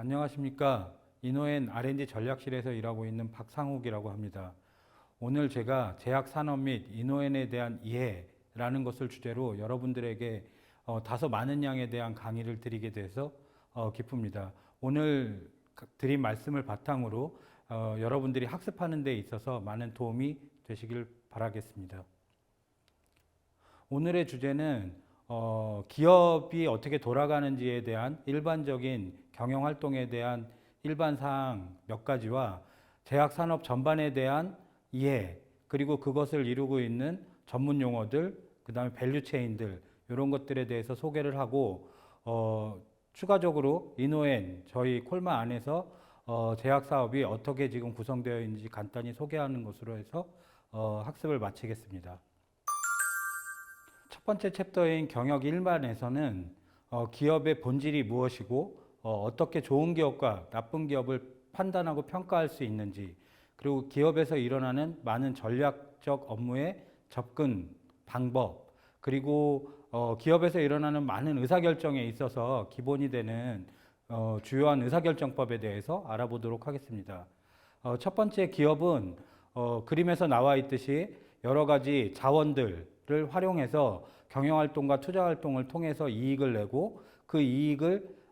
안녕하십니까. 이노엔 R&D 전략실에서 일하고 있는 박상욱이라고 합니다. 오늘 제가 제약산업 및 이노엔에 대한 이해라는 것을 주제로 여러분들에게 다소 많은 양에 대한 강의를 드리게 돼서 기쁩니다. 오늘 드린 말씀을 바탕으로 여러분들이 학습하는 데 있어서 많은 도움이 되시길 바라겠습니다. 오늘의 주제는 기업이 어떻게 돌아가는지에 대한 일반적인 경영활동에 대한 일반사항 몇 가지와 제약산업 전반에 대한 이해, 그리고 그것을 이루고 있는 전문 용어들, 그 다음에 밸류체인들, 이런 것들에 대해서 소개를 하고 추가적으로 이노엔, 저희 콜마 안에서 제약사업이 어떻게 지금 구성되어 있는지 간단히 소개하는 것으로 해서 학습을 마치겠습니다. 첫 번째 챕터인 경영 1반에서는 기업의 본질이 무엇이고 어떻게 좋은 기업과 나쁜 기업을 판단하고 평가할 수 있는지, 그리고 기업에서 일어나는 많은 전략적 업무의 접근 방법, 그리고 기업에서 일어나는 많은 의사결정에 있어서 기본이 되는 주요한 의사결정법에 대해서 알아보도록 하겠습니다. 첫 번째 기업은 그림에서 나와 있듯이 여러 가지 자원들을 활용해서 경영활동과 투자활동을 통해서 이익을 내고 그 이익을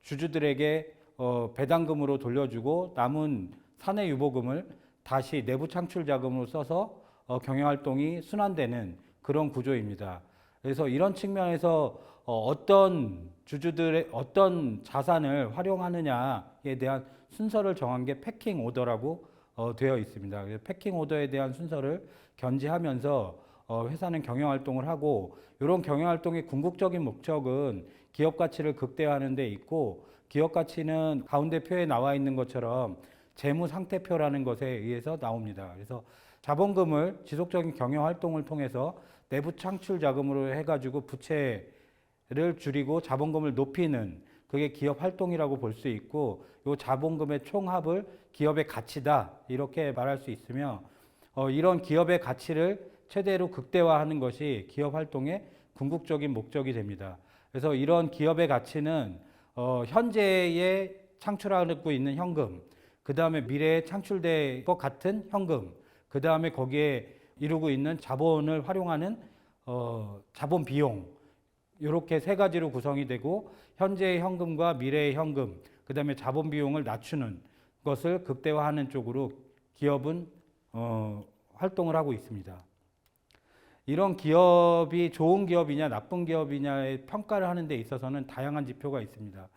주주들에게 배당금으로 돌려주고 남은 사내유보금을 다시 내부 창출 자금으로 써서 경영활동이 순환되는 그런 구조입니다. 그래서 이런 측면에서 어떤 주주들의 어떤 자산을 활용하느냐에 대한 순서를 정한 게 패킹 오더라고 되어 있습니다. 그래서 패킹 오더에 대한 순서를 견지하면서 회사는 경영활동을 하고, 이런 경영활동의 궁극적인 목적은 기업 가치를 극대화하는 데 있고, 기업 가치는 가운데 표에 나와 있는 것처럼 재무 상태표라는 것에 의해서 나옵니다. 그래서 자본금을 지속적인 경영활동을 통해서 내부 창출 자금으로 해가지고 부채를 줄이고 자본금을 높이는, 그게 기업 활동이라고 볼 수 있고, 이 자본금의 총합을 기업의 가치다 이렇게 말할 수 있으며, 이런 기업의 가치를 최대로 극대화하는 것이 기업 활동의 궁극적인 목적이 됩니다. 그래서 이런 기업의 가치는 현재에 창출하고 있는 현금, 그 다음에 미래에 창출될 것 같은 현금, 그 다음에 거기에 이루고 있는 자본을 활용하는 자본 비용, 이렇게 세 가지로 구성이 되고, 현재의 현금과 미래의 현금, 그 다음에 자본 비용을 낮추는 것을 극대화하는 쪽으로 기업은 활동을 하고 있습니다. 이런 기업이 좋은 기업이냐 나쁜 기업이냐의 평가를 하는 데 있어서는 다양한 지표가 있습니다.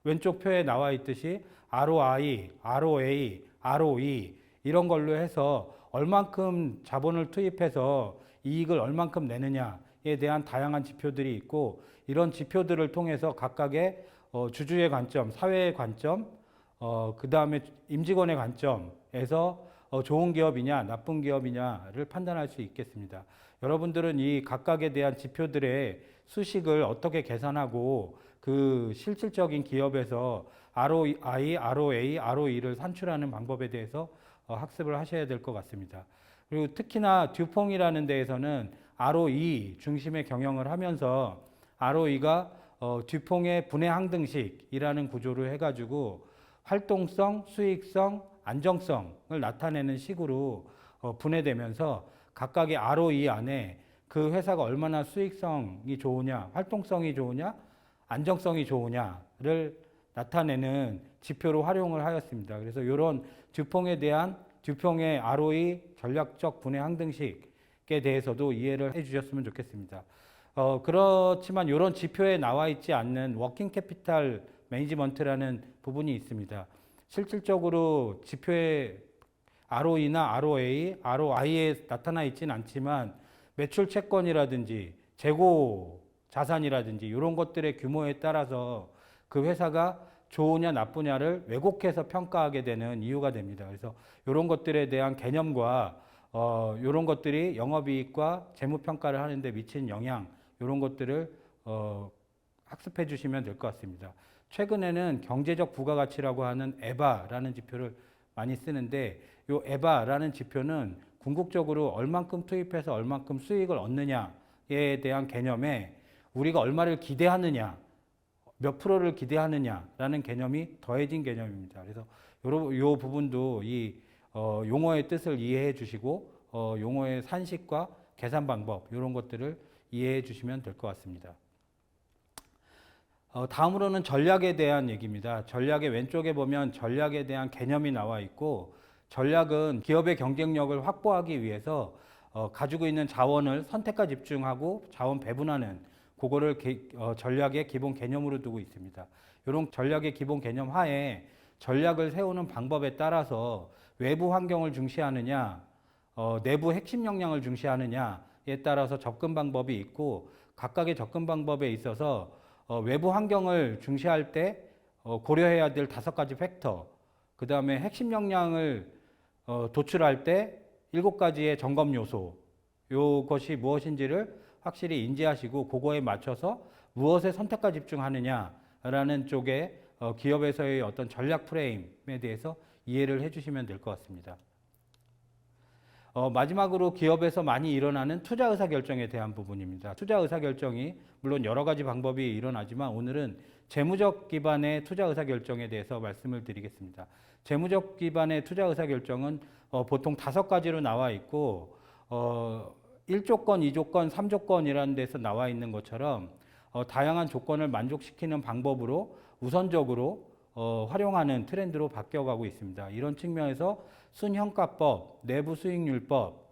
왼쪽 표에 나와 있듯이 ROI, ROA, ROE 이런 걸로 해서 얼만큼 자본을 투입해서 이익을 얼만큼 내느냐에 대한 다양한 지표들이 있고, 이런 지표들을 통해서 각각의 주주의 관점, 사회의 관점, 그 다음에 임직원의 관점에서 좋은 기업이냐 나쁜 기업이냐를 판단할 수 있겠습니다. 여러분들은 이 각각에 대한 지표들의 수식을 어떻게 계산하고 그 실질적인 기업에서 ROI, ROA, ROE를 산출하는 방법에 대해서 학습을 하셔야 될 것 같습니다. 그리고 특히나 듀퐁이라는 데에서는 ROE 중심의 경영을 하면서 ROE가 듀퐁의 분해 항등식이라는 구조를 해가지고 활동성, 수익성, 안정성을 나타내는 식으로 분해되면서 각각의 ROE 안에 그 회사가 얼마나 수익성이 좋으냐, 활동성이 좋으냐, 안정성이 좋으냐를 나타내는 지표로 활용을 하였습니다. 그래서 이런 듀퐁에 대한 듀퐁의 ROE 전략적 분해 항등식에 대해서도 이해를 해 주셨으면 좋겠습니다. 그렇지만 이런 지표에 나와 있지 않는 워킹 캐피탈 매니지먼트라는 부분이 있습니다. 실질적으로 지표에 ROE나 ROA, ROI에 나타나 있지는 않지만 매출 채권이라든지 재고 자산이라든지 이런 것들의 규모에 따라서 그 회사가 좋으냐 나쁘냐를 왜곡해서 평가하게 되는 이유가 됩니다. 그래서 이런 것들에 대한 개념과 이런 것들이 영업이익과 재무평가를 하는 데 미치는 영향, 이런 것들을 학습해 주시면 될 것 같습니다. 최근에는 경제적 부가가치라고 하는 EVA라는 지표를 많이 쓰는데, 이 EVA라는 지표는 궁극적으로 얼만큼 투입해서 얼만큼 수익을 얻느냐에 대한 개념에 우리가 얼마를 기대하느냐, 몇 프로를 기대하느냐라는 개념이 더해진 개념입니다. 그래서 요 부분도 이 용어의 뜻을 이해해 주시고 용어의 산식과 계산 방법 이런 것들을 이해해 주시면 될 것 같습니다. 다음으로는 전략에 대한 얘기입니다. 전략의 왼쪽에 보면 전략에 대한 개념이 나와 있고, 전략은 기업의 경쟁력을 확보하기 위해서 가지고 있는 자원을 선택과 집중하고 자원 배분하는 그거를 전략의 기본 개념으로 두고 있습니다. 이런 전략의 기본 개념 하에 전략을 세우는 방법에 따라서 외부 환경을 중시하느냐, 내부 핵심 역량을 중시하느냐에 따라서 접근 방법이 있고, 각각의 접근 방법에 있어서 외부 환경을 중시할 때 고려해야 될 5가지 팩터, 그 다음에 핵심 역량을 도출할 때 7가지의 점검 요소, 이것이 무엇인지를 확실히 인지하시고 그거에 맞춰서 무엇에 선택과 집중하느냐라는 쪽에 기업에서의 어떤 전략 프레임에 대해서 이해를 해주시면 될 것 같습니다. 마지막으로 기업에서 많이 일어나는 투자 의사결정에 대한 부분입니다. 투자 의사결정이 물론 여러 가지 방법이 일어나지만 오늘은 재무적 기반의 투자 의사결정에 대해서 말씀을 드리겠습니다. 재무적 기반의 투자 의사결정은 보통 5가지로 나와 있고 1조건, 2조건, 3조건이라는 데서 나와 있는 것처럼 다양한 조건을 만족시키는 방법으로 우선적으로 활용하는 트렌드로 바뀌어가고 있습니다. 이런 측면에서 순형가법, 내부 수익률법,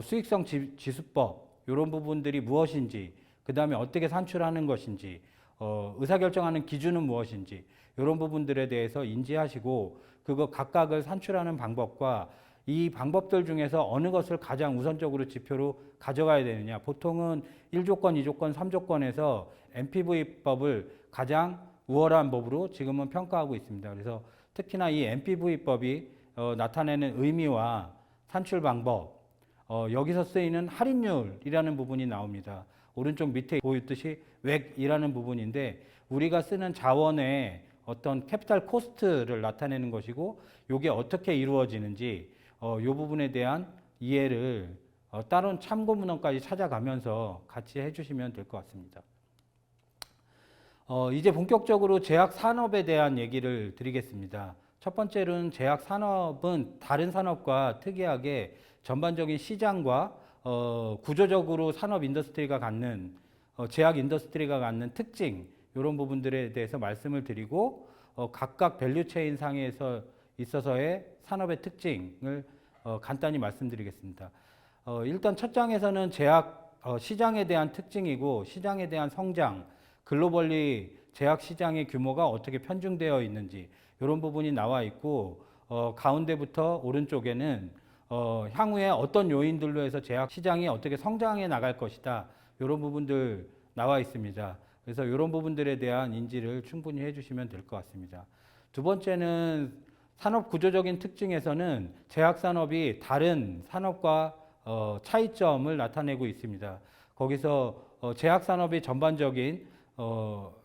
수익성 지수법 이런 부분들이 무엇인지, 그 다음에 어떻게 산출하는 것인지, 의사결정하는 기준은 무엇인지 이런 부분들에 대해서 인지하시고 그거 각각을 산출하는 방법과 이 방법들 중에서 어느 것을 가장 우선적으로 지표로 가져가야 되느냐. 보통은 1조건, 2조건, 3조건에서 NPV법을 가장 우월한 법으로 지금은 평가하고 있습니다. 그래서 특히나 이 NPV법이 나타내는 의미와 산출 방법, 여기서 쓰이는 할인율이라는 부분이 나옵니다. 오른쪽 밑에 보였듯이 웩이라는 부분인데 우리가 쓰는 자원의 어떤 캐피탈 코스트를 나타내는 것이고 이게 어떻게 이루어지는지 이 부분에 대한 이해를 따로 참고 문헌까지 찾아가면서 같이 해주시면 될 것 같습니다. 이제 본격적으로 제약 산업에 대한 얘기를 드리겠습니다. 첫 번째로는 제약 산업은 다른 산업과 특이하게 전반적인 시장과 구조적으로 산업 인더스트리가 갖는 제약 인더스트리가 갖는 특징 이런 부분들에 대해서 말씀을 드리고 각각 밸류체인 상에서 있어서의 산업의 특징을 간단히 말씀드리겠습니다. 일단 첫 장에서는 제약 시장에 대한 특징이고 시장에 대한 성장, 글로벌리 제약 시장의 규모가 어떻게 편중되어 있는지 이런 부분이 나와 있고 가운데부터 오른쪽에는 향후에 어떤 요인들로 해서 제약 시장이 어떻게 성장해 나갈 것이다 이런 부분들 나와 있습니다. 그래서 이런 부분들에 대한 인지를 충분히 해주시면 될 것 같습니다. 두 번째는 산업 구조적인 특징에서는 제약 산업이 다른 산업과 차이점을 나타내고 있습니다. 거기서 제약 산업의 전반적인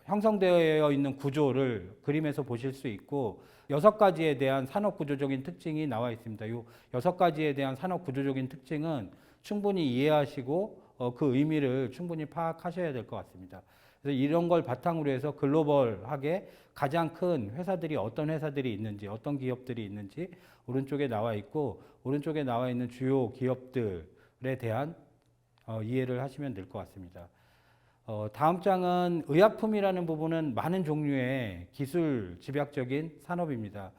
형성되어 있는 구조를 그림에서 보실 수 있고 6가지에 대한 산업 구조적인 특징이 나와 있습니다. 이 6가지에 대한 산업 구조적인 특징은 충분히 이해하시고 그 의미를 충분히 파악하셔야 될 것 같습니다. 그래서 이런 걸 바탕으로 해서 글로벌하게 가장 큰 회사들이 어떤 회사들이 있는지 어떤 기업들이 있는지 오른쪽에 나와 있고 오른쪽에 나와 있는 주요 기업들에 대한 이해를 하시면 될 것 같습니다. 다음 장은 의약품이라는 부분은 많은 종류의 기술 집약적인 산업입니다.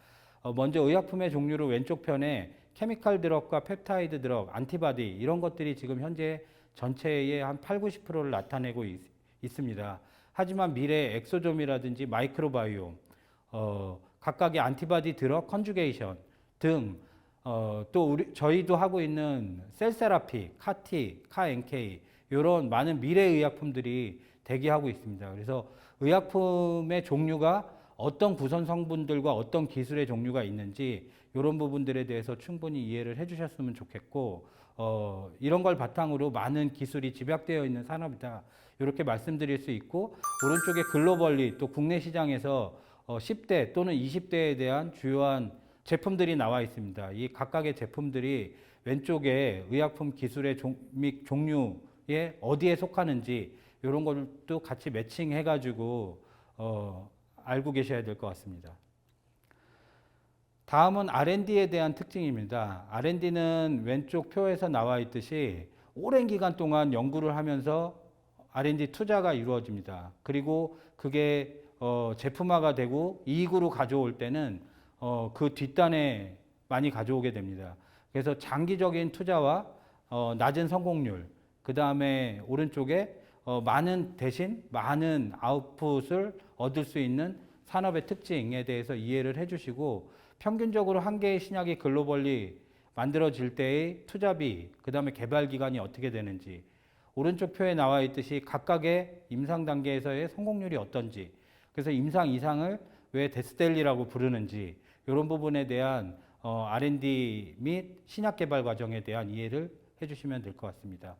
먼저 의약품의 종류로 왼쪽 편에 케미칼 드럭과 펩타이드 드럭, 안티바디 이런 것들이 지금 현재 전체의 한 8, 90%를 나타내고 있습니다. 하지만 미래 엑소좀이라든지 마이크로바이옴, 각각의 안티바디 드럭 컨주게이션 등 또 저희도 하고 있는 셀세라피, 카티, 카NK 이런 많은 미래 의약품들이 대기하고 있습니다. 그래서 의약품의 종류가 어떤 구성 성분들과 어떤 기술의 종류가 있는지 이런 부분들에 대해서 충분히 이해를 해주셨으면 좋겠고 이런 걸 바탕으로 많은 기술이 집약되어 있는 산업이다. 이렇게 말씀드릴 수 있고 오른쪽에 글로벌리 또 국내 시장에서 10대 또는 20대에 대한 주요한 제품들이 나와 있습니다. 이 각각의 제품들이 왼쪽에 의약품 기술의 종류에 어디에 속하는지 이런 것도 같이 매칭해가지고 알고 계셔야 될 것 같습니다. 다음은 R&D에 대한 특징입니다. R&D는 왼쪽 표에서 나와 있듯이 오랜 기간 동안 연구를 하면서 R&D 투자가 이루어집니다. 그리고 그게 제품화가 되고 이익으로 가져올 때는 그 뒷단에 많이 가져오게 됩니다. 그래서 장기적인 투자와 낮은 성공률, 그 다음에 오른쪽에 대신 많은 아웃풋을 얻을 수 있는 산업의 특징에 대해서 이해를 해주시고, 평균적으로 한 개의 신약이 글로벌리 만들어질 때의 투자비, 그 다음에 개발 기간이 어떻게 되는지, 오른쪽 표에 나와 있듯이 각각의 임상 단계에서의 성공률이 어떤지, 그래서 임상 이상을 왜 데스델리라고 부르는지, 이런 부분에 대한 R&D 및 신약 개발 과정에 대한 이해를 해주시면 될 것 같습니다.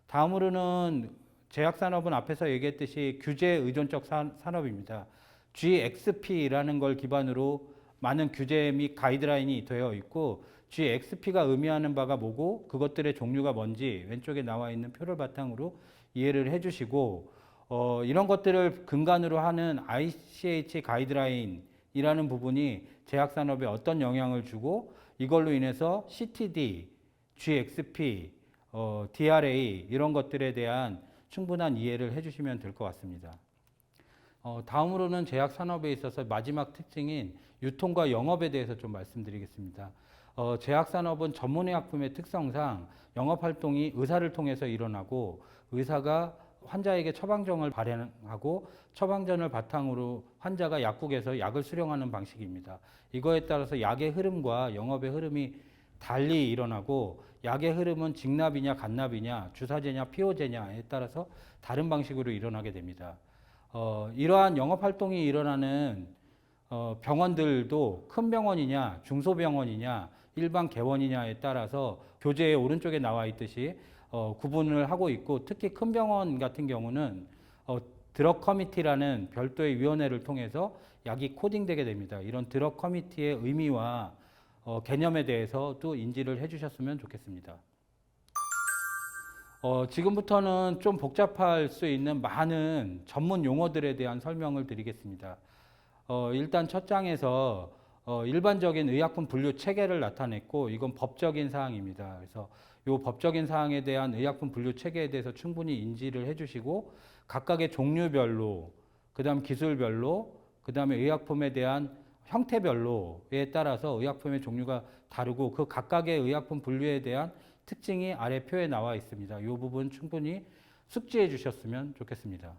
다음으로는 제약산업은 앞에서 얘기했듯이 규제 의존적 산업입니다. GXP라는 걸 기반으로 많은 규제 및 가이드라인이 되어 있고, GXP가 의미하는 바가 뭐고 그것들의 종류가 뭔지 왼쪽에 나와 있는 표를 바탕으로 이해를 해주시고, 이런 것들을 근간으로 하는 ICH 가이드라인이라는 부분이 제약산업에 어떤 영향을 주고, 이걸로 인해서 CTD, GXP, DRA 이런 것들에 대한 충분한 이해를 해주시면 될 것 같습니다. 다음으로는 제약산업에 있어서 마지막 특징인 유통과 영업에 대해서 좀 말씀드리겠습니다. 제약산업은 전문의약품의 특성상 영업활동이 의사를 통해서 일어나고, 의사가 환자에게 처방전을 발행하고 처방전을 바탕으로 환자가 약국에서 약을 수령하는 방식입니다. 이거에 따라서 약의 흐름과 영업의 흐름이 달리 일어나고, 약의 흐름은 직납이냐 간납이냐 주사제냐 피호제냐에 따라서 다른 방식으로 일어나게 됩니다. 이러한 영업활동이 일어나는 병원들도 큰 병원이냐 중소병원이냐 일반 개원이냐에 따라서 교재의 오른쪽에 나와 있듯이 구분을 하고 있고, 특히 큰 병원 같은 경우는 드럭 커미티라는 별도의 위원회를 통해서 약이 코딩되게 됩니다. 이런 드럭 커미티의 의미와 개념에 대해서도 인지를 해주셨으면 좋겠습니다. 지금부터는 좀 복잡할 수 있는 많은 전문 용어들에 대한 설명을 드리겠습니다. 일단 첫 장에서 일반적인 의약품 분류 체계를 나타냈고, 이건 법적인 사항입니다. 그래서 이 법적인 사항에 대한 의약품 분류 체계에 대해서 충분히 인지를 해주시고, 각각의 종류별로, 그 다음 기술별로, 그 다음에 의약품에 대한 형태별로에 따라서 의약품의 종류가 다르고, 그 각각의 의약품 분류에 대한 특징이 아래 표에 나와 있습니다. 이 부분 충분히 숙지해 주셨으면 좋겠습니다.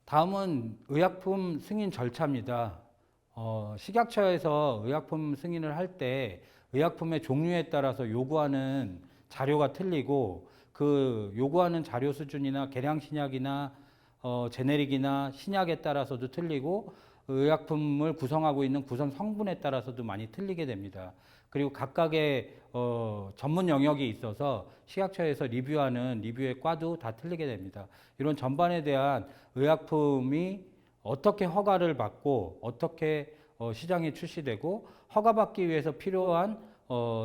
다음은 의약품 승인 절차입니다. 식약처에서 의약품 승인을 할 때 의약품의 종류에 따라서 요구하는 자료가 틀리고, 그 요구하는 자료 수준이나 계량 신약이나 제네릭이나 신약에 따라서도 틀리고, 의약품을 구성하고 있는 구성 성분에 따라서도 많이 틀리게 됩니다. 그리고 각각의 전문 영역이 있어서 식약처에서 리뷰하는 리뷰의 과도 다 틀리게 됩니다. 이런 전반에 대한 의약품이 어떻게 허가를 받고 어떻게 시장에 출시되고, 허가받기 위해서 필요한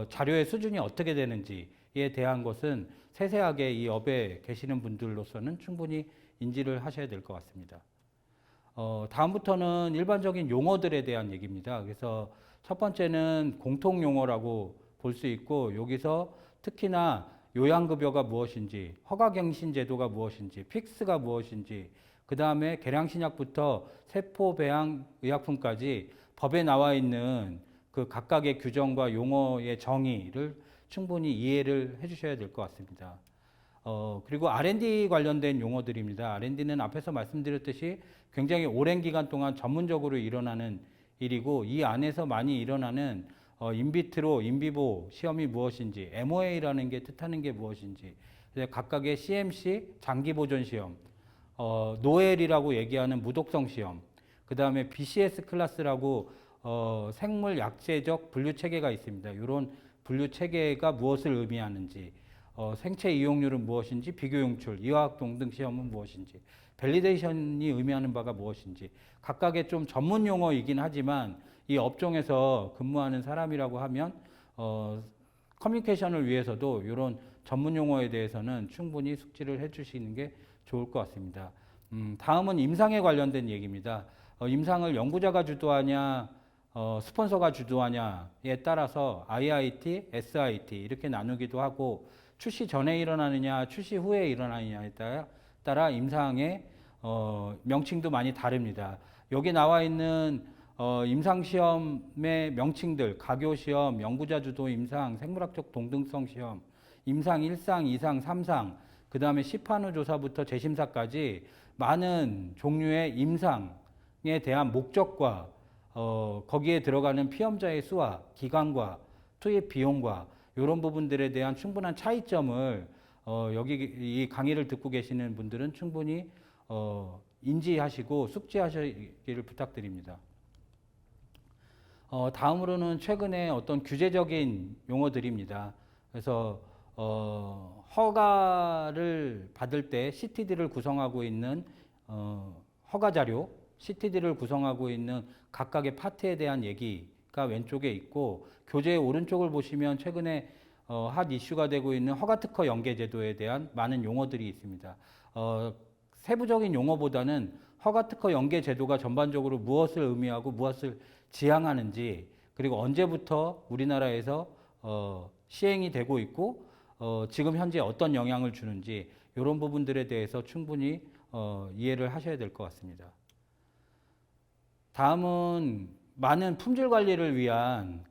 자료의 수준이 어떻게 되는지에 대한 것은 세세하게 이 업에 계시는 분들로서는 충분히 인지를 하셔야 될 것 같습니다. 다음부터는 일반적인 용어들에 대한 얘기입니다. 그래서 첫 번째는 공통 용어라고 볼 수 있고, 여기서 특히나 요양급여가 무엇인지, 허가갱신제도가 무엇인지, 픽스가 무엇인지, 그 다음에 계량신약부터 세포배양의약품까지 법에 나와 있는 그 각각의 규정과 용어의 정의를 충분히 이해를 해주셔야 될 것 같습니다. 그리고 R&D 관련된 용어들입니다. R&D는 앞에서 말씀드렸듯이 굉장히 오랜 기간 동안 전문적으로 일어나는 일이고, 이 안에서 많이 일어나는 인비트로, 인비보 시험이 무엇인지, MOA라는 게 뜻하는 게 무엇인지, 각각의 CMC, 장기보존 시험, 노엘이라고 얘기하는 무독성 시험, 그 다음에 BCS 클래스라고 생물 약제적 분류 체계가 있습니다. 이런 분류 체계가 무엇을 의미하는지, 생체 이용률은 무엇인지, 비교용출, 이화학 동등 시험은 무엇인지, 밸리데이션이 의미하는 바가 무엇인지, 각각의 좀 전문 용어이긴 하지만 이 업종에서 근무하는 사람이라고 하면 커뮤니케이션을 위해서도 이런 전문 용어에 대해서는 충분히 숙지를 해주시는 게 좋을 것 같습니다. 다음은 임상에 관련된 얘기입니다. 임상을 연구자가 주도하냐, 스폰서가 주도하냐에 따라서 IIT, SIT 이렇게 나누기도 하고 출시 전에 일어나느냐, 출시 후에 일어나느냐에 따라 임상의 명칭도 많이 다릅니다. 여기 나와 있는 임상시험의 명칭들, 가교시험, 연구자 주도 임상, 생물학적 동등성 시험, 임상 1상, 2상, 3상, 그 다음에 시판후 조사부터 재심사까지 많은 종류의 임상에 대한 목적과 거기에 들어가는 피험자의 수와 기간과 투입 비용과 이런 부분들에 대한 충분한 차이점을 여기 이 강의를 듣고 계시는 분들은 충분히 인지하시고 숙지하시기를 부탁드립니다. 다음으로는 최근에 어떤 규제적인 용어들입니다. 그래서 허가를 받을 때 CTD를 구성하고 있는 허가 자료, CTD를 구성하고 있는 각각의 파트에 대한 얘기가 왼쪽에 있고 교재의 오른쪽을 보시면 최근에 핫 이슈가 되고 있는 허가특허 연계제도에 대한 많은 용어들이 있습니다. 세부적인 용어보다는 허가특허 연계제도가 전반적으로 무엇을 의미하고 무엇을 지향하는지 그리고 언제부터 우리나라에서 시행이 되고 있고 지금 현재 어떤 영향을 주는지 이런 부분들에 대해서 충분히 이해를 하셔야 될 것 같습니다. 다음은 많은 품질 관리를 위한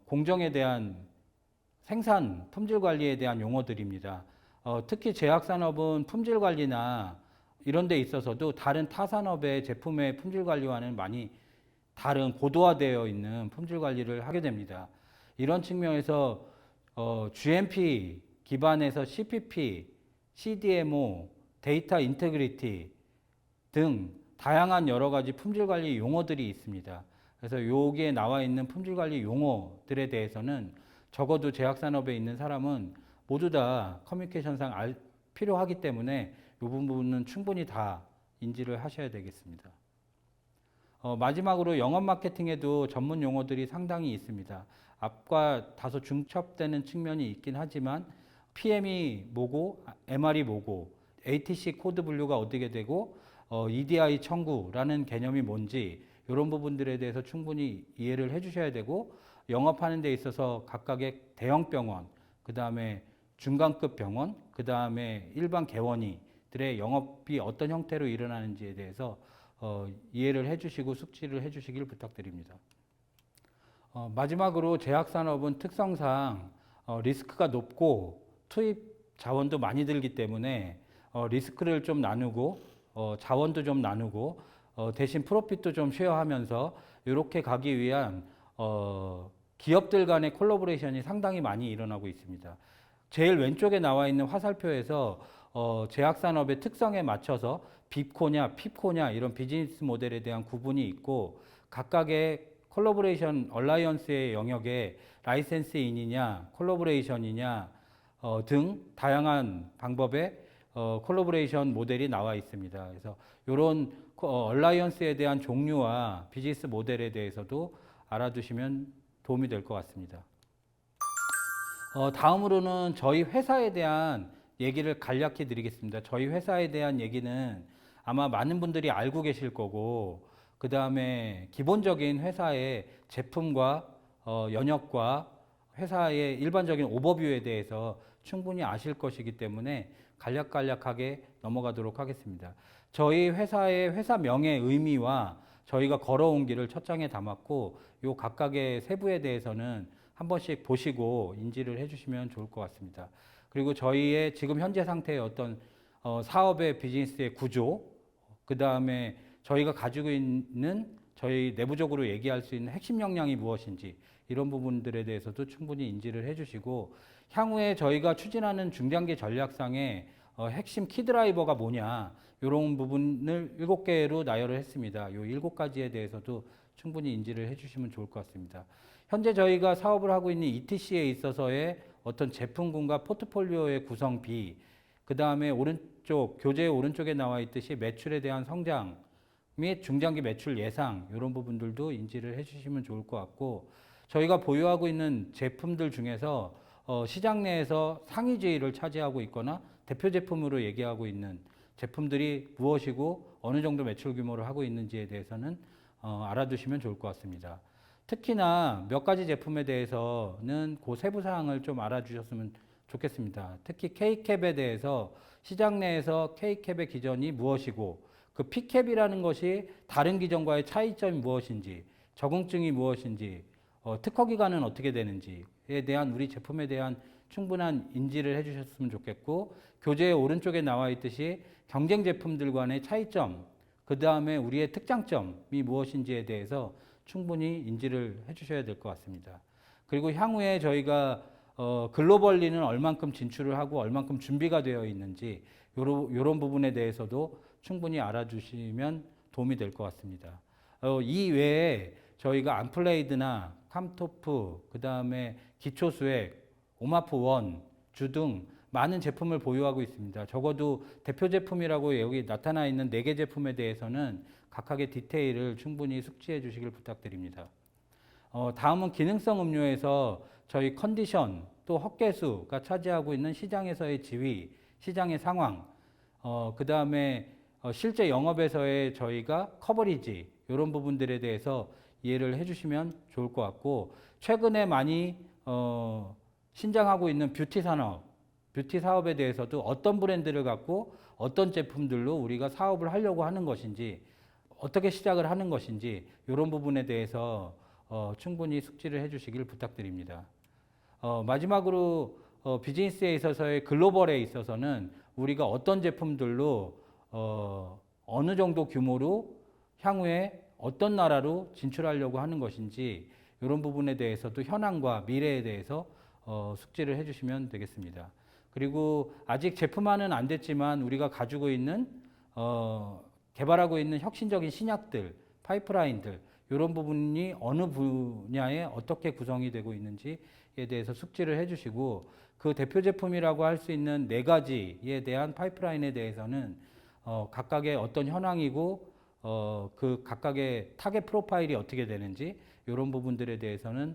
공정에 대한 생산 품질 관리에 대한 용어들입니다. 특히 제약산업은 품질 관리나 이런 데 있어서도 다른 타산업의 제품의 품질 관리와는 많이 다른 고도화되어 있는 품질 관리를 하게 됩니다. 이런 측면에서 GMP 기반에서 CPP, CDMO, 데이터 인테그리티 등 다양한 여러 가지 품질 관리 용어들이 있습니다. 그래서 여기에 나와 있는 품질 관리 용어들에 대해서는 적어도 제약산업에 있는 사람은 모두 다 커뮤니케이션상 필요하기 때문에 이 부분은 충분히 다 인지를 하셔야 되겠습니다. 마지막으로 영업 마케팅에도 전문 용어들이 상당히 있습니다. 앞과 다소 중첩되는 측면이 있긴 하지만 PM이 뭐고, MR이 뭐고, ATC 코드 분류가 어떻게 되고, EDI 청구라는 개념이 뭔지 이런 부분들에 대해서 충분히 이해를 해주셔야 되고 영업하는 데 있어서 각각의 대형 병원, 그 다음에 중간급 병원, 그 다음에 일반 개원이들의 영업이 어떤 형태로 일어나는지에 대해서 이해를 해주시고 숙지를 해주시길 부탁드립니다. 마지막으로 제약산업은 특성상 리스크가 높고 투입 자원도 많이 들기 때문에 리스크를 좀 나누고 자원도 좀 나누고 대신 프로핏도 좀 쉐어하면서 이렇게 가기 위한 기업들 간의 콜라보레이션이 상당히 많이 일어나고 있습니다. 제일 왼쪽에 나와 있는 화살표에서 제약산업의 특성에 맞춰서 빕코냐, 핍코냐 이런 비즈니스 모델에 대한 구분이 있고 각각의 콜라보레이션 얼라이언스의 영역에 라이센스인이냐, 콜라보레이션이냐 등 다양한 방법의 콜라보레이션 모델이 나와 있습니다. 그래서 이런 얼라이언스에 대한 종류와 비즈니스 모델에 대해서도 알아두시면 도움이 될 것 같습니다. 다음으로는 저희 회사에 대한 얘기를 간략히 드리겠습니다. 저희 회사에 대한 얘기는 아마 많은 분들이 알고 계실 거고 그 다음에 기본적인 회사의 제품과 연역과 회사의 일반적인 오버뷰에 대해서 충분히 아실 것이기 때문에 간략하게 넘어가도록 하겠습니다. 저희 회사의 회사명의 의미와 저희가 걸어온 길을 첫 장에 담았고 요 각각의 세부에 대해서는 한 번씩 보시고 인지를 해주시면 좋을 것 같습니다. 그리고 저희의 지금 현재 상태의 어떤 사업의 비즈니스의 구조, 그 다음에 저희가 가지고 있는 저희 내부적으로 얘기할 수 있는 핵심 역량이 무엇인지 이런 부분들에 대해서도 충분히 인지를 해주시고 향후에 저희가 추진하는 중장기 전략상의 핵심 키드라이버가 뭐냐 이런 부분을 7개로 나열을 했습니다. 이 7가지에 대해서도 충분히 인지를 해주시면 좋을 것 같습니다. 현재 저희가 사업을 하고 있는 ETC에 있어서의 어떤 제품군과 포트폴리오의 구성비, 그 다음에 오른쪽, 교재의 오른쪽에 나와 있듯이 매출에 대한 성장 및 중장기 매출 예상 이런 부분들도 인지를 해주시면 좋을 것 같고 저희가 보유하고 있는 제품들 중에서 시장 내에서 상위 지위를 차지하고 있거나 대표 제품으로 얘기하고 있는 제품들이 무엇이고 어느 정도 매출 규모를 하고 있는지에 대해서는 알아두시면 좋을 것 같습니다. 특히나 몇 가지 제품에 대해서는 그 세부 사항을 좀 알아주셨으면 좋겠습니다. 특히 K캡에 대해서 시장 내에서 K캡의 기전이 무엇이고 그 P캡이라는 것이 다른 기전과의 차이점이 무엇인지, 적응증이 무엇인지, 특허 기간은 어떻게 되는지에 대한 우리 제품에 대한 충분한 인지를 해주셨으면 좋겠고, 교재의 오른쪽에 나와 있듯이 경쟁 제품들 간의 차이점, 그 다음에 우리의 특장점이 무엇인지에 대해서 충분히 인지를 해주셔야 될 것 같습니다. 그리고 향후에 저희가 글로벌리는 얼만큼 진출을 하고 얼만큼 준비가 되어 있는지 이런 부분에 대해서도 충분히 알아주시면 도움이 될 것 같습니다. 이 외에 저희가 암플레이드나 캄토프, 그 다음에 기초수액, 오마프1, 주 등 많은 제품을 보유하고 있습니다. 적어도 대표 제품이라고 여기 나타나 있는 4개 제품에 대해서는 각각의 디테일을 충분히 숙지해 주시길 부탁드립니다. 다음은 기능성 음료에서 저희 컨디션 또 헛개수가 차지하고 있는 시장에서의 지위, 시장의 상황, 그 다음에 실제 영업에서의 저희가 커버리지 이런 부분들에 대해서 이해를 해주시면 좋을 것 같고, 최근에 많이 신장하고 있는 뷰티 산업, 뷰티 사업에 대해서도 어떤 브랜드를 갖고 어떤 제품들로 우리가 사업을 하려고 하는 것인지, 어떻게 시작을 하는 것인지 이런 부분에 대해서 충분히 숙지를 해주시길 부탁드립니다. 마지막으로 비즈니스에 있어서의 글로벌에 있어서는 우리가 어떤 제품들로 어느 정도 규모로 향후에 어떤 나라로 진출하려고 하는 것인지 이런 부분에 대해서도 현황과 미래에 대해서 숙지를 해주시면 되겠습니다. 그리고 아직 제품화는 안 됐지만 우리가 가지고 있는 개발하고 있는 혁신적인 신약들, 파이프라인들 이런 부분이 어느 분야에 어떻게 구성이 되고 있는지에 대해서 숙지를 해주시고, 그 대표 제품이라고 할 수 있는 4가지에 대한 파이프라인에 대해서는 각각의 어떤 현황이고 그 각각의 타겟 프로파일이 어떻게 되는지 이런 부분들에 대해서는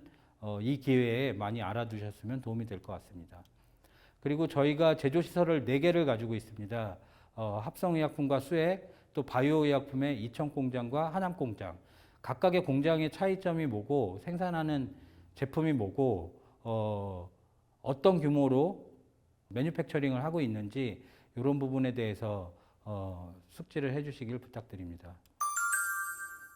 이 기회에 많이 알아두셨으면 도움이 될 것 같습니다. 그리고 저희가 제조시설을 4개를 가지고 있습니다. 합성의약품과 수액, 또 바이오의약품의 이천 공장과 하남 공장. 각각의 공장의 차이점이 뭐고 생산하는 제품이 뭐고 어떤 규모로 매뉴팩처링을 하고 있는지 이런 부분에 대해서 숙지를 해주시길 부탁드립니다.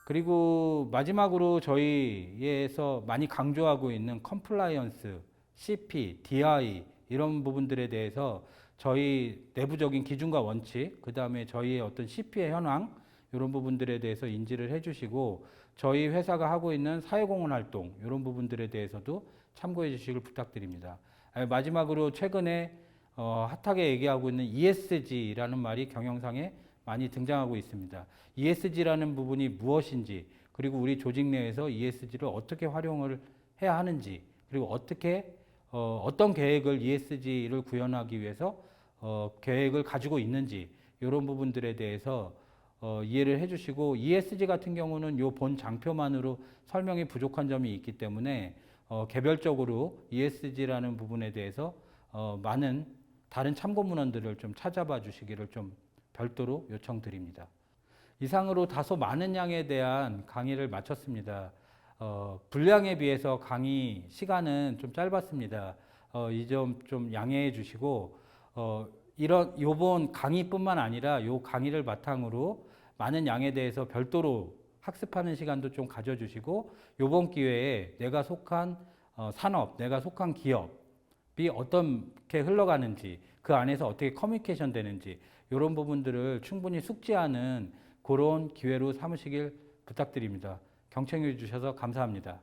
그리고 마지막으로 저희에서 많이 강조하고 있는 컴플라이언스, CP, DI 이런 부분들에 대해서 저희 내부적인 기준과 원칙, 그 다음에 저희의 어떤 CP의 현황 이런 부분들에 대해서 인지를 해주시고, 저희 회사가 하고 있는 사회공헌 활동 이런 부분들에 대해서도 참고해 주시길 부탁드립니다. 마지막으로 최근에 핫하게 얘기하고 있는 ESG라는 말이 경영상에 많이 등장하고 있습니다. ESG라는 부분이 무엇인지, 그리고 우리 조직 내에서 ESG를 어떻게 활용을 해야 하는지, 그리고 어떤 계획을 ESG를 구현하기 위해서 계획을 가지고 있는지 이런 부분들에 대해서 이해를 해주시고, ESG 같은 경우는 요 본 장표만으로 설명이 부족한 점이 있기 때문에 개별적으로 ESG라는 부분에 대해서 많은 다른 참고 문헌들을 좀 찾아봐 주시기를 좀 별도로 요청드립니다. 이상으로 다소 많은 양에 대한 강의를 마쳤습니다. 분량에 비해서 강의 시간은 좀 짧았습니다. 이 점 좀 양해해 주시고, 요번 강의뿐만 아니라 요 강의를 바탕으로 많은 양에 대해서 별도로 학습하는 시간도 좀 가져주시고, 요번 기회에 내가 속한 산업, 내가 속한 기업이 어떻게 흘러가는지, 그 안에서 어떻게 커뮤니케이션 되는지 이런 부분들을 충분히 숙지하는 그런 기회로 삼으시길 부탁드립니다. 경청해 주셔서 감사합니다.